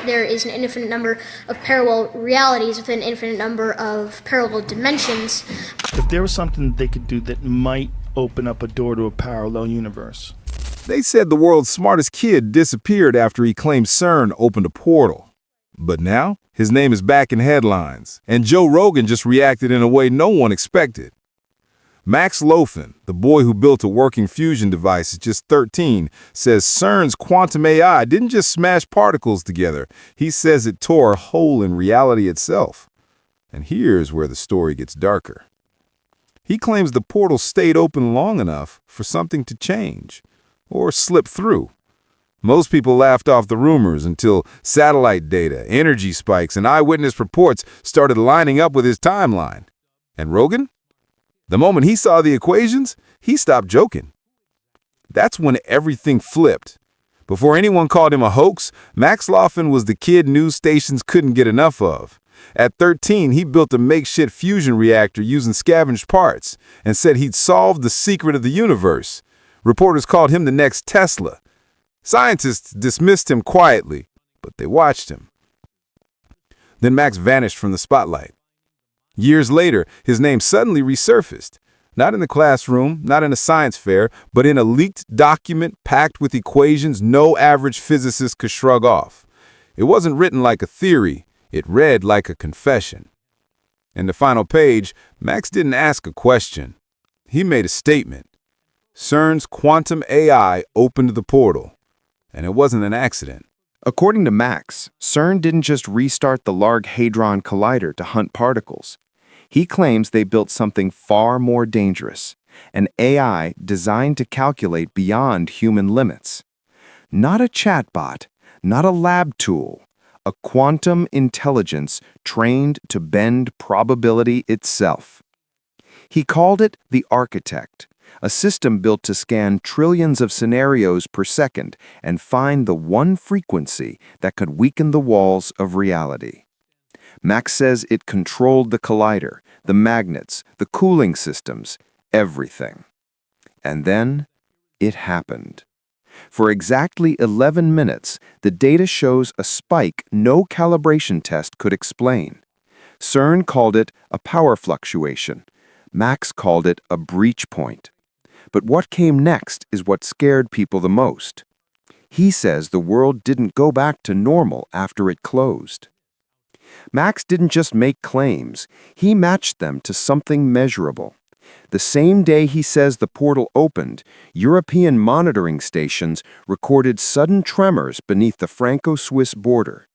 there is an infinite number of parallel realities with an infinite number of parallel dimensions. If there was something they could do that might open up a door to a parallel universe. They said the world's smartest kid disappeared after he claimed CERN opened a portal. But now, his name is back in headlines, and Joe Rogan just reacted in a way no one expected. Max Loughan, the boy who built a working fusion device at just 13, says CERN's quantum AI didn't just smash particles together. He says it tore a hole in reality itself. And here's where the story gets darker. He claims the portal stayed open long enough for something to change, or slip through. Most people laughed off the rumors until satellite data, energy spikes, and eyewitness reports started lining up with his timeline. And Rogan? The moment he saw the equations, he stopped joking. That's when everything flipped. Before anyone called him a hoax, Max Loughan was the kid news stations couldn't get enough of. At 13, he built a makeshift fusion reactor using scavenged parts and said he'd solved the secret of the universe. Reporters called him the next Tesla. Scientists dismissed him quietly, but they watched him. Then Max vanished from the spotlight. Years later, his name suddenly resurfaced. Not in the classroom, not in a science fair, but in a leaked document packed with equations no average physicist could shrug off. It wasn't written like a theory, it read like a confession. In the final page, Max didn't ask a question. He made a statement. CERN's quantum AI opened the portal, and it wasn't an accident. According to Max, CERN didn't just restart the Large Hadron Collider to hunt particles. He claims they built something far more dangerous, an AI designed to calculate beyond human limits. Not a chatbot, not a lab tool, a quantum intelligence trained to bend probability itself. He called it the Architect, a system built to scan trillions of scenarios per second and find the one frequency that could weaken the walls of reality. Max says it controlled the collider, the magnets, the cooling systems, everything. And then it happened. For exactly 11 minutes, the data shows a spike no calibration test could explain. CERN called it a power fluctuation. Max called it a breach point. But what came next is what scared people the most. He says the world didn't go back to normal after it closed. Max didn't just make claims, he matched them to something measurable. The same day he says the portal opened, European monitoring stations recorded sudden tremors beneath the Franco-Swiss border.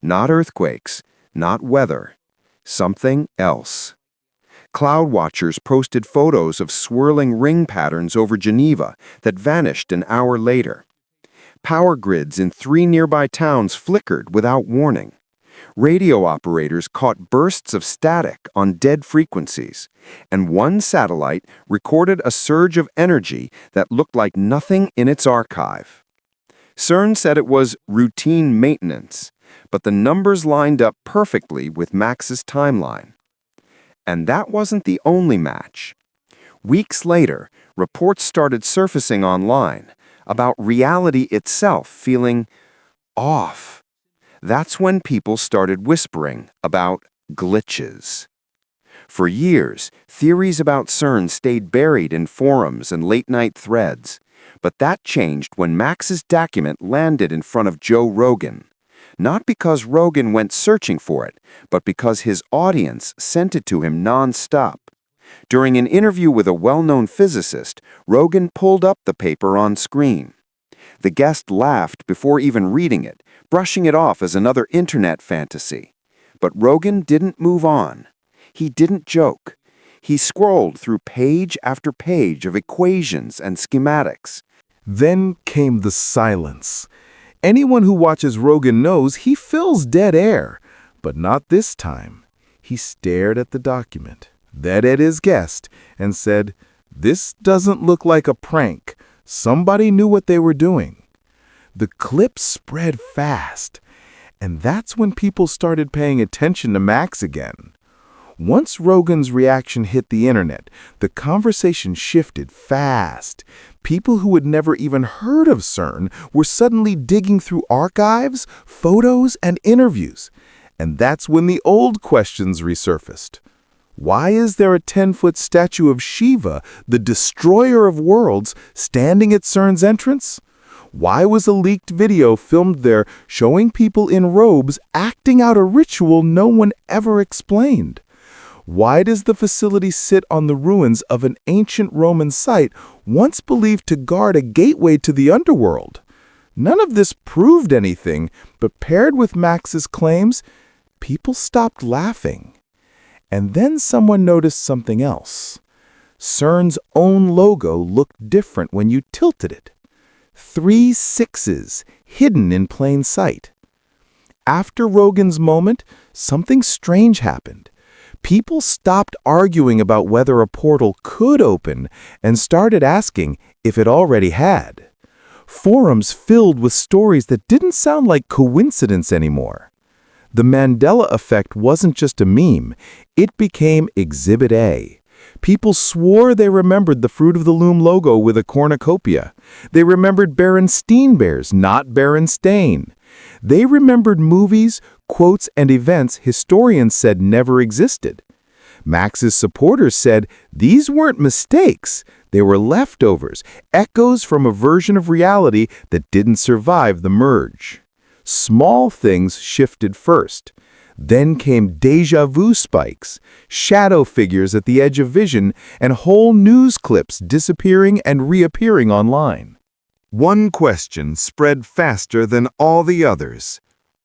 Not earthquakes, not weather, something else. Cloud watchers posted photos of swirling ring patterns over Geneva that vanished an hour later. Power grids in 3 nearby towns flickered without warning. Radio operators caught bursts of static on dead frequencies, and one satellite recorded a surge of energy that looked like nothing in its archive. CERN said it was routine maintenance, but the numbers lined up perfectly with Max's timeline. And that wasn't the only match. Weeks later, reports started surfacing online about reality itself feeling off. That's when people started whispering about glitches. For years, theories about CERN stayed buried in forums and late-night threads, but that changed when Max's document landed in front of Joe Rogan. Not because Rogan went searching for it, but because his audience sent it to him non-stop. During an interview with a well-known physicist, Rogan pulled up the paper on screen. The guest laughed before even reading it, brushing it off as another internet fantasy. But Rogan didn't move on. He didn't joke. He scrolled through page after page of equations and schematics. Then came the silence. Anyone who watches Rogan knows he fills dead air, but not this time. He stared at the document, then at his guest, and said, "This doesn't look like a prank. Somebody knew what they were doing." The clip spread fast, and that's when people started paying attention to Max again. Once Rogan's reaction hit the internet, the conversation shifted fast. People who had never even heard of CERN were suddenly digging through archives, photos, and interviews. And that's when the old questions resurfaced. Why is there a 10-foot statue of Shiva, the destroyer of worlds, standing at CERN's entrance? Why was a leaked video filmed there showing people in robes acting out a ritual no one ever explained? Why does the facility sit on the ruins of an ancient Roman site once believed to guard a gateway to the underworld? None of this proved anything, but paired with Max's claims, people stopped laughing. And then someone noticed something else. CERN's own logo looked different when you tilted it. 3 sixes hidden in plain sight. After Rogan's moment, something strange happened. People stopped arguing about whether a portal could open and started asking if it already had. Forums filled with stories that didn't sound like coincidence anymore. The Mandela Effect wasn't just a meme, it became Exhibit A. People swore they remembered the Fruit of the Loom logo with a cornucopia. They remembered Berenstain Bears, not Berenstain. They remembered movies, quotes, and events historians said never existed. Max's supporters said these weren't mistakes, they were leftovers, echoes from a version of reality that didn't survive the merge. Small things shifted first. Then came déjà vu spikes, shadow figures at the edge of vision, and whole news clips disappearing and reappearing online. One question spread faster than all the others.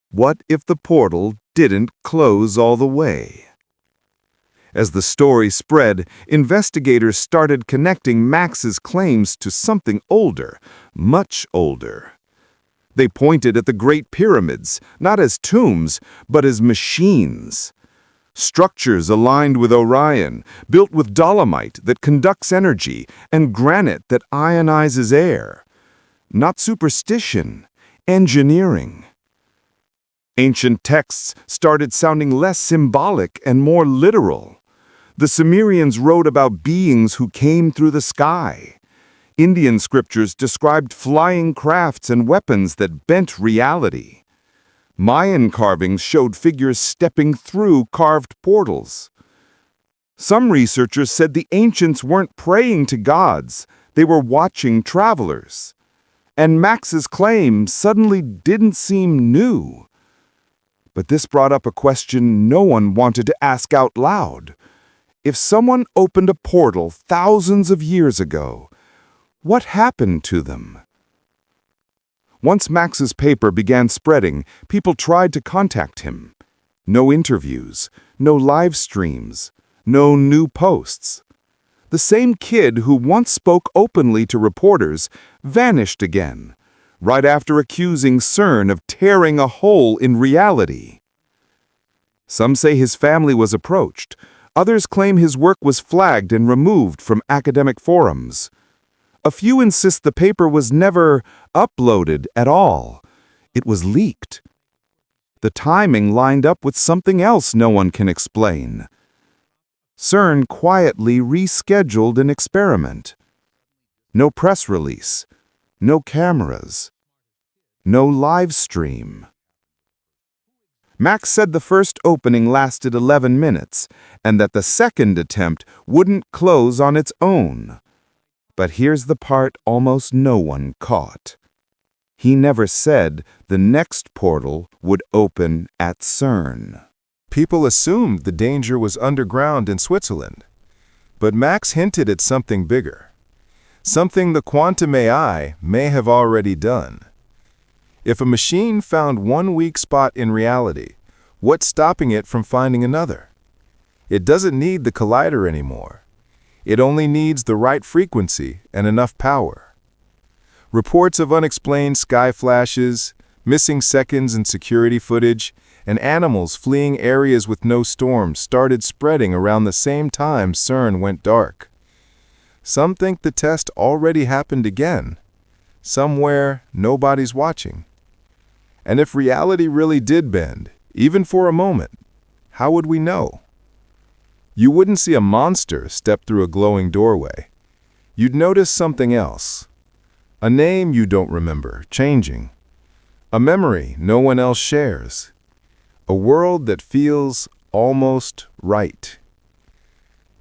What if the portal didn't close all the way? As the story spread, investigators started connecting Max's claims to something older, much older. They pointed at the Great Pyramids, not as tombs, but as machines. Structures aligned with Orion, built with dolomite that conducts energy and granite that ionizes air. Not superstition, engineering. Ancient texts started sounding less symbolic and more literal. The Sumerians wrote about beings who came through the sky. Indian scriptures described flying crafts and weapons that bent reality. Mayan carvings showed figures stepping through carved portals. Some researchers said the ancients weren't praying to gods, they were watching travelers. And Max's claim suddenly didn't seem new. But this brought up a question no one wanted to ask out loud. If someone opened a portal thousands of years ago, what happened to them? Once Max's paper began spreading, people tried to contact him. No interviews, no live streams, no new posts. The same kid who once spoke openly to reporters vanished again, right after accusing CERN of tearing a hole in reality. Some say his family was approached. Others claim his work was flagged and removed from academic forums. A few insist the paper was never uploaded at all. It was leaked. The timing lined up with something else no one can explain. CERN quietly rescheduled an experiment. No press release, no cameras, no live stream. Max said the first opening lasted 11 minutes and that the second attempt wouldn't close on its own. But here's the part almost no one caught. He never said the next portal would open at CERN. People assumed the danger was underground in Switzerland. But Max hinted at something bigger. Something the quantum AI may have already done. If a machine found one weak spot in reality, what's stopping it from finding another? It doesn't need the collider anymore. It only needs the right frequency and enough power. Reports of unexplained sky flashes, missing seconds in security footage, and animals fleeing areas with no storms started spreading around the same time CERN went dark. Some think the test already happened again, somewhere nobody's watching. And if reality really did bend, even for a moment, how would we know? You wouldn't see a monster step through a glowing doorway. You'd notice something else. A name you don't remember, changing. A memory no one else shares. A world that feels almost right.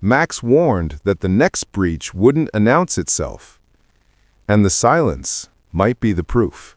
Max warned that the next breach wouldn't announce itself, and the silence might be the proof.